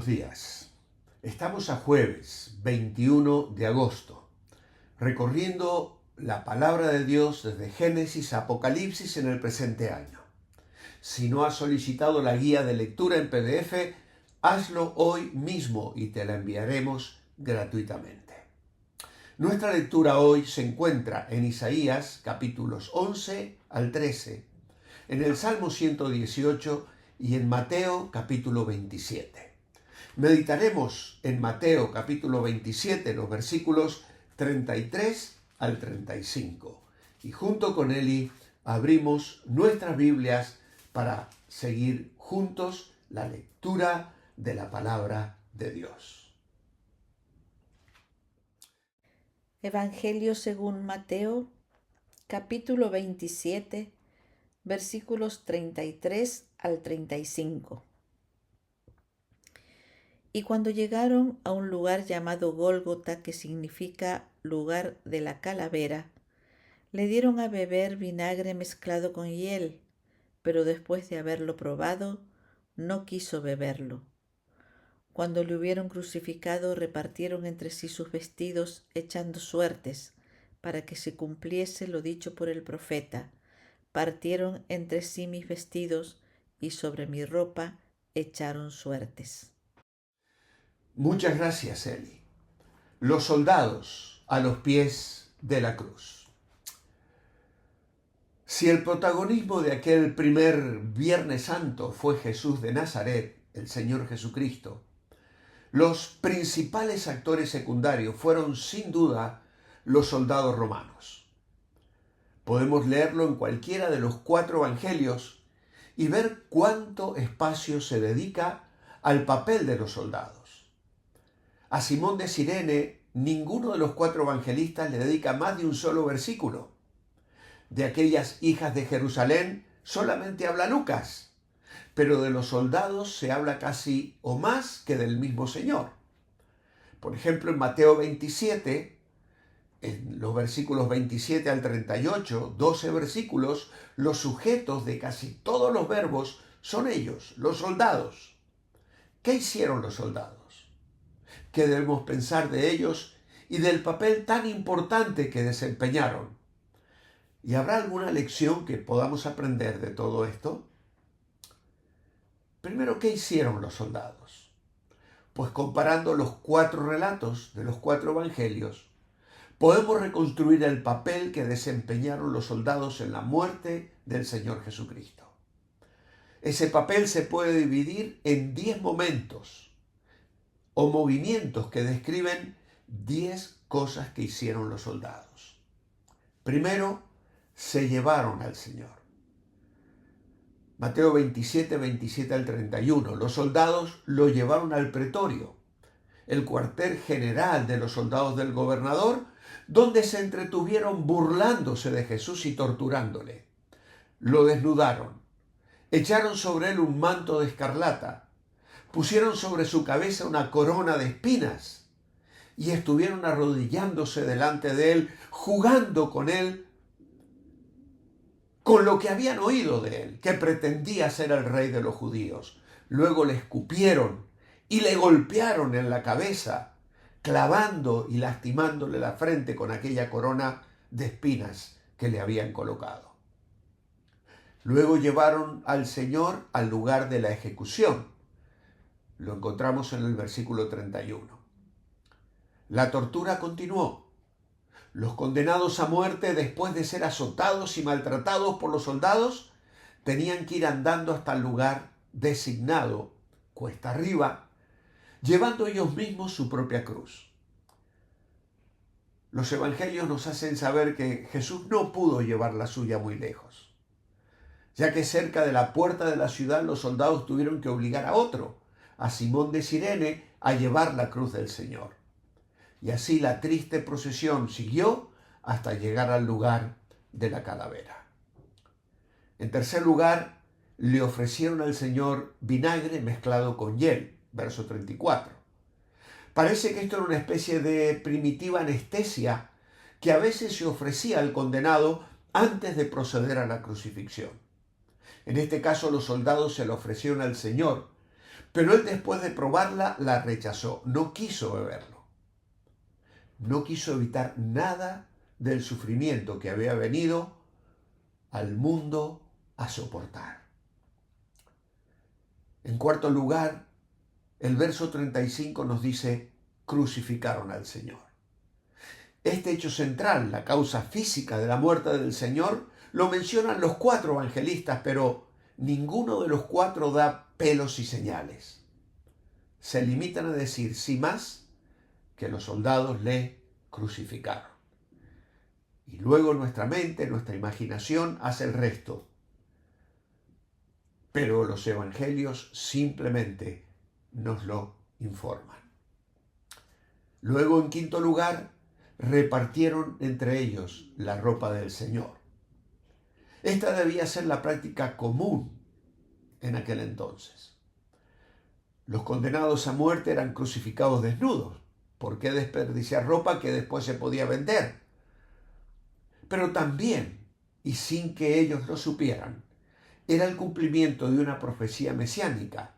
buenos días. Estamos a jueves 21 de agosto, recorriendo la palabra de Dios desde Génesis a Apocalipsis en el presente año. Si no has solicitado la guía de lectura en PDF, hazlo hoy mismo y te la enviaremos gratuitamente. Nuestra lectura hoy se encuentra en Isaías capítulos 11 al 13, en el Salmo 118 y en Mateo capítulo 27. Meditaremos en Mateo capítulo 27, los versículos 33 al 35. Y junto con Eli abrimos nuestras Biblias para seguir juntos la lectura de la palabra de Dios. Evangelio según Mateo, capítulo 27, versículos 33 al 35. Y cuando llegaron a un lugar llamado Gólgota, que significa lugar de la calavera, le dieron a beber vinagre mezclado con hiel, pero después de haberlo probado, no quiso beberlo. Cuando le hubieron crucificado, repartieron entre sí sus vestidos, echando suertes, para que se cumpliese lo dicho por el profeta. Partieron entre sí mis vestidos, y sobre mi ropa echaron suertes. Muchas gracias, Eli. Los soldados a los pies de la cruz. Si el protagonismo de aquel primer Viernes Santo fue Jesús de Nazaret, el Señor Jesucristo, los principales actores secundarios fueron sin duda los soldados romanos. Podemos leerlo en cualquiera de los 4 evangelios y ver cuánto espacio se dedica al papel de los soldados. A Simón de Cirene, ninguno de los 4 evangelistas le dedica más de un solo versículo. De aquellas hijas de Jerusalén solamente habla Lucas, pero de los soldados se habla casi o más que del mismo Señor. Por ejemplo, en Mateo 27, en los versículos 27 al 38, 12 versículos, los sujetos de casi todos los verbos son ellos, los soldados. ¿Qué hicieron los soldados? ¿Qué debemos pensar de ellos y del papel tan importante que desempeñaron? ¿Y habrá alguna lección que podamos aprender de todo esto? Primero, ¿qué hicieron los soldados? Pues comparando los 4 relatos de los 4 evangelios, podemos reconstruir el papel que desempeñaron los soldados en la muerte del Señor Jesucristo. Ese papel se puede dividir en 10 momentos o movimientos que describen 10 cosas que hicieron los soldados. Primero, se llevaron al Señor. Mateo 27, 27 al 31. Los soldados lo llevaron al pretorio, el cuartel general de los soldados del gobernador, donde se entretuvieron burlándose de Jesús y torturándole. Lo desnudaron, echaron sobre él un manto de escarlata, pusieron sobre su cabeza una corona de espinas y estuvieron arrodillándose delante de él, jugando con él, con lo que habían oído de él, que pretendía ser el rey de los judíos. Luego le escupieron y le golpearon en la cabeza, clavando y lastimándole la frente con aquella corona de espinas que le habían colocado. Luego llevaron al Señor al lugar de la ejecución. Lo encontramos en el versículo 31. La tortura continuó. Los condenados a muerte, después de ser azotados y maltratados por los soldados, tenían que ir andando hasta el lugar designado, cuesta arriba, llevando ellos mismos su propia cruz. Los evangelios nos hacen saber que Jesús no pudo llevar la suya muy lejos, ya que cerca de la puerta de la ciudad los soldados tuvieron que obligar a otro, a Simón de Cirene, a llevar la cruz del Señor. Y así la triste procesión siguió hasta llegar al lugar de la calavera. En tercer lugar, le ofrecieron al Señor vinagre mezclado con hiel, verso 34. Parece que esto era una especie de primitiva anestesia que a veces se ofrecía al condenado antes de proceder a la crucifixión. En este caso, los soldados se la ofrecieron al Señor Pero él, después de probarla, la rechazó. No quiso beberlo. No quiso evitar nada del sufrimiento que había venido al mundo a soportar. En cuarto lugar, el verso 35 nos dice: crucificaron al Señor. Este hecho central, la causa física de la muerte del Señor, lo mencionan los 4 evangelistas, pero ninguno de los 4 da pelos y señales. Se limitan a decir, sin más, que los soldados le crucificaron. Y luego nuestra mente, nuestra imaginación hace el resto. Pero los evangelios simplemente nos lo informan. Luego, en quinto lugar, repartieron entre ellos la ropa del Señor. Esta debía ser la práctica común en aquel entonces. Los condenados a muerte eran crucificados desnudos. ¿Por qué desperdiciar ropa que después se podía vender? Pero también, y sin que ellos lo supieran, era el cumplimiento de una profecía mesiánica,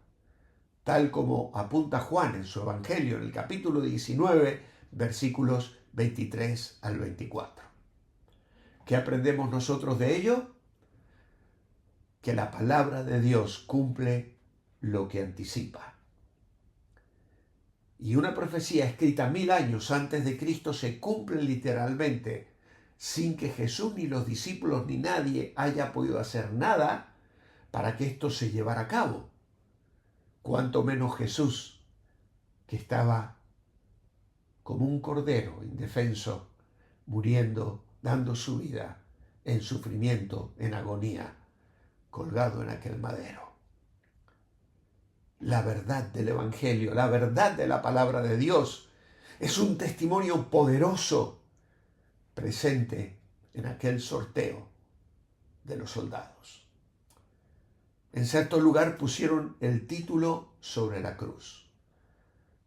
tal como apunta Juan en su Evangelio, en el capítulo 19, versículos 23 al 24. ¿Qué aprendemos nosotros de ello? Que la palabra de Dios cumple lo que anticipa. Y una profecía escrita 1000 años antes de Cristo se cumple literalmente, sin que Jesús ni los discípulos ni nadie haya podido hacer nada para que esto se llevara a cabo. Cuanto menos Jesús, que estaba como un cordero indefenso, muriendo, dando su vida en sufrimiento, en agonía, colgado en aquel madero. La verdad del Evangelio, la verdad de la palabra de Dios, es un testimonio poderoso presente en aquel sorteo de los soldados. En cierto lugar pusieron el título sobre la cruz.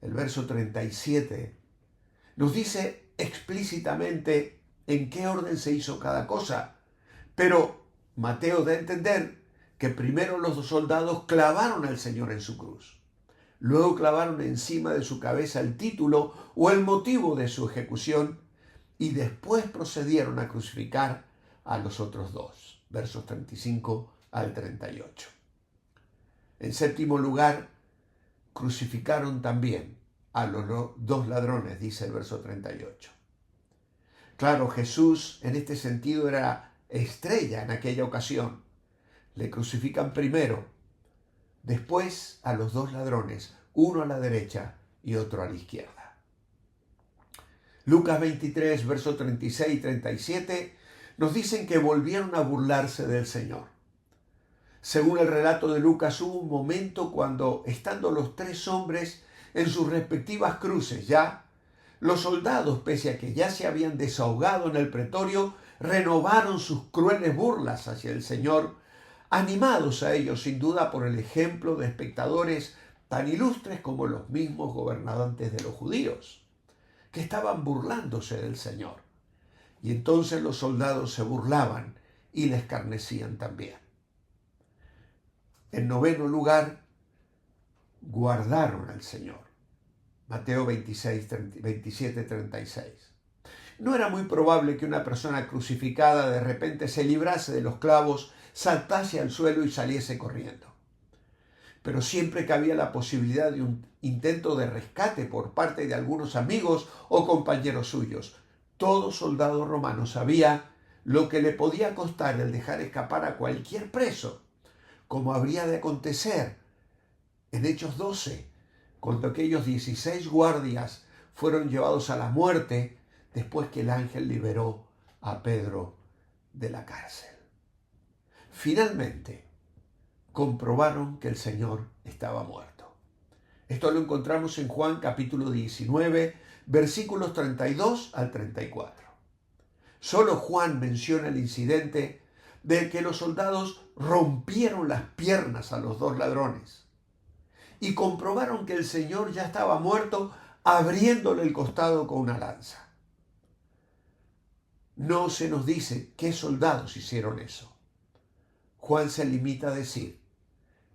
El verso 37 nos dice explícitamente en qué orden se hizo cada cosa, pero Mateo da a entender que primero los 2 soldados clavaron al Señor en su cruz. Luego clavaron encima de su cabeza el título o el motivo de su ejecución y después procedieron a crucificar a los otros 2, versos 35 al 38. En séptimo lugar, crucificaron también a los 2 ladrones, dice el verso 38. Claro, Jesús en este sentido era estrella en aquella ocasión. Le crucifican primero, después a los 2 ladrones, uno a la derecha y otro a la izquierda. Lucas 23, versos 36 y 37 nos dicen que volvieron a burlarse del Señor. Según el relato de Lucas, hubo un momento cuando, estando los 3 hombres en sus respectivas cruces ya, los soldados, pese a que ya se habían desahogado en el pretorio, renovaron sus crueles burlas hacia el Señor, animados a ellos sin duda por el ejemplo de espectadores tan ilustres como los mismos gobernantes de los judíos, que estaban burlándose del Señor. Y entonces los soldados se burlaban y le escarnecían también. En noveno lugar, guardaron al Señor. Mateo 27, 36. No era muy probable que una persona crucificada de repente se librase de los clavos, saltase al suelo y saliese corriendo. Pero siempre que había la posibilidad de un intento de rescate por parte de algunos amigos o compañeros suyos, todo soldado romano sabía lo que le podía costar el dejar escapar a cualquier preso, como habría de acontecer en Hechos 12, cuando aquellos 16 guardias fueron llevados a la muerte después que el ángel liberó a Pedro de la cárcel. Finalmente, comprobaron que el Señor estaba muerto. Esto lo encontramos en Juan capítulo 19, versículos 32 al 34. Solo Juan menciona el incidente de que los soldados rompieron las piernas a los 2 ladrones y comprobaron que el Señor ya estaba muerto abriéndole el costado con una lanza. No se nos dice qué soldados hicieron eso. Juan se limita a decir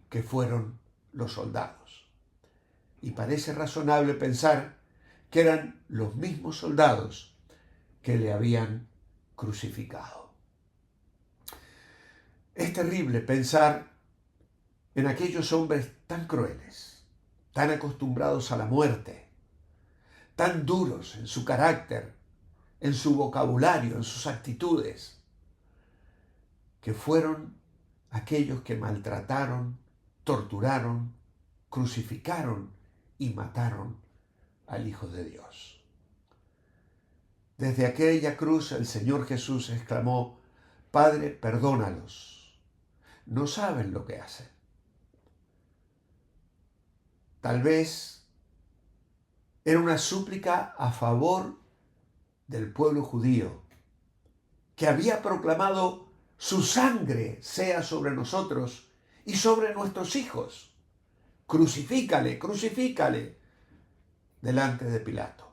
que fueron los soldados. y parece razonable pensar que eran los mismos soldados que le habían crucificado. Es terrible pensar en aquellos hombres tan crueles, tan acostumbrados a la muerte, tan duros en su carácter, en su vocabulario, en sus actitudes, que fueron aquellos que maltrataron, torturaron, crucificaron y mataron al Hijo de Dios. Desde aquella cruz el Señor Jesús exclamó: Padre, perdónalos, no saben lo que hacen. Tal vez era una súplica a favor del pueblo judío, que había proclamado: su sangre sea sobre nosotros y sobre nuestros hijos. Crucifícale, crucifícale, delante de Pilato.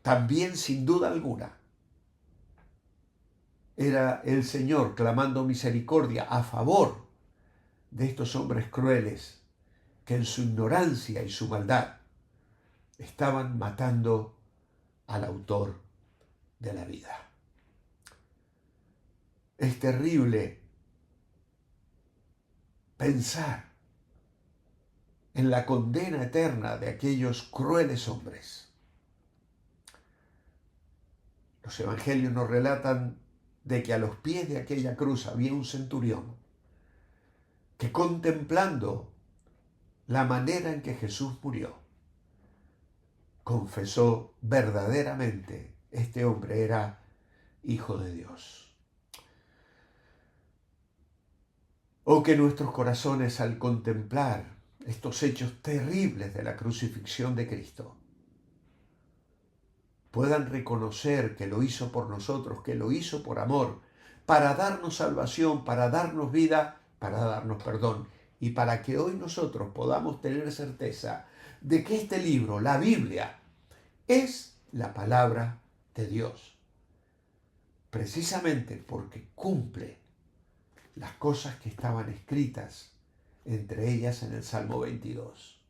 También, sin duda alguna, era el Señor clamando misericordia a favor de estos hombres crueles que en su ignorancia y su maldad estaban matando al autor de la vida. Es terrible pensar en la condena eterna de aquellos crueles hombres. Los evangelios nos relatan de que a los pies de aquella cruz había un centurión que, contemplando la manera en que Jesús murió, confesó verdaderamente: este hombre era Hijo de Dios. Oh, que nuestros corazones, al contemplar estos hechos terribles de la crucifixión de Cristo, puedan reconocer que lo hizo por nosotros, que lo hizo por amor, para darnos salvación, para darnos vida, para darnos perdón, y para que hoy nosotros podamos tener certeza de que este libro, la Biblia, es la palabra de Dios, precisamente porque cumple las cosas que estaban escritas, entre ellas en el Salmo 22.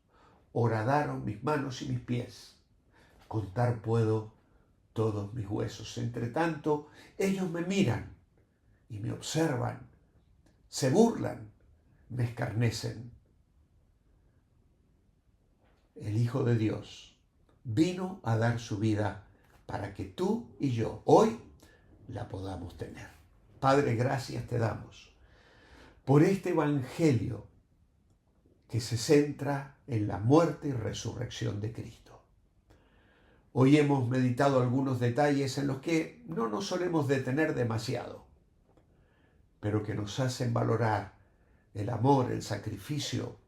Horadaron mis manos y mis pies, contar puedo todos mis huesos. Entre tanto, ellos me miran y me observan, se burlan, me escarnecen. El Hijo de Dios vino a dar su vida para que tú y yo hoy la podamos tener. Padre, gracias te damos por este evangelio que se centra en la muerte y resurrección de Cristo. Hoy hemos meditado algunos detalles en los que no nos solemos detener demasiado, pero que nos hacen valorar el amor, el sacrificio,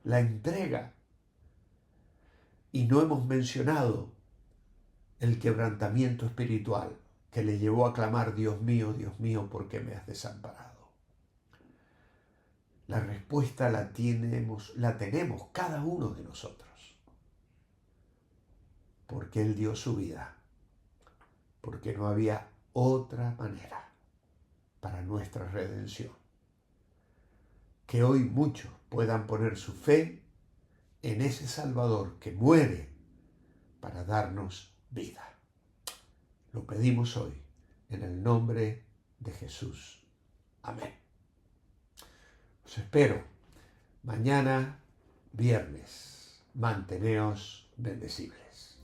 la entrega. Y no hemos mencionado el quebrantamiento espiritual que le llevó a clamar: Dios mío, ¿por qué me has desamparado? La respuesta la tenemos cada uno de nosotros. Porque Él dio su vida. Porque no había otra manera para nuestra redención. Que hoy muchos puedan poner su fe en ese Salvador que muere para darnos vida. Lo pedimos hoy en el nombre de Jesús. Amén. Os espero mañana, viernes. Manteneos bendecibles.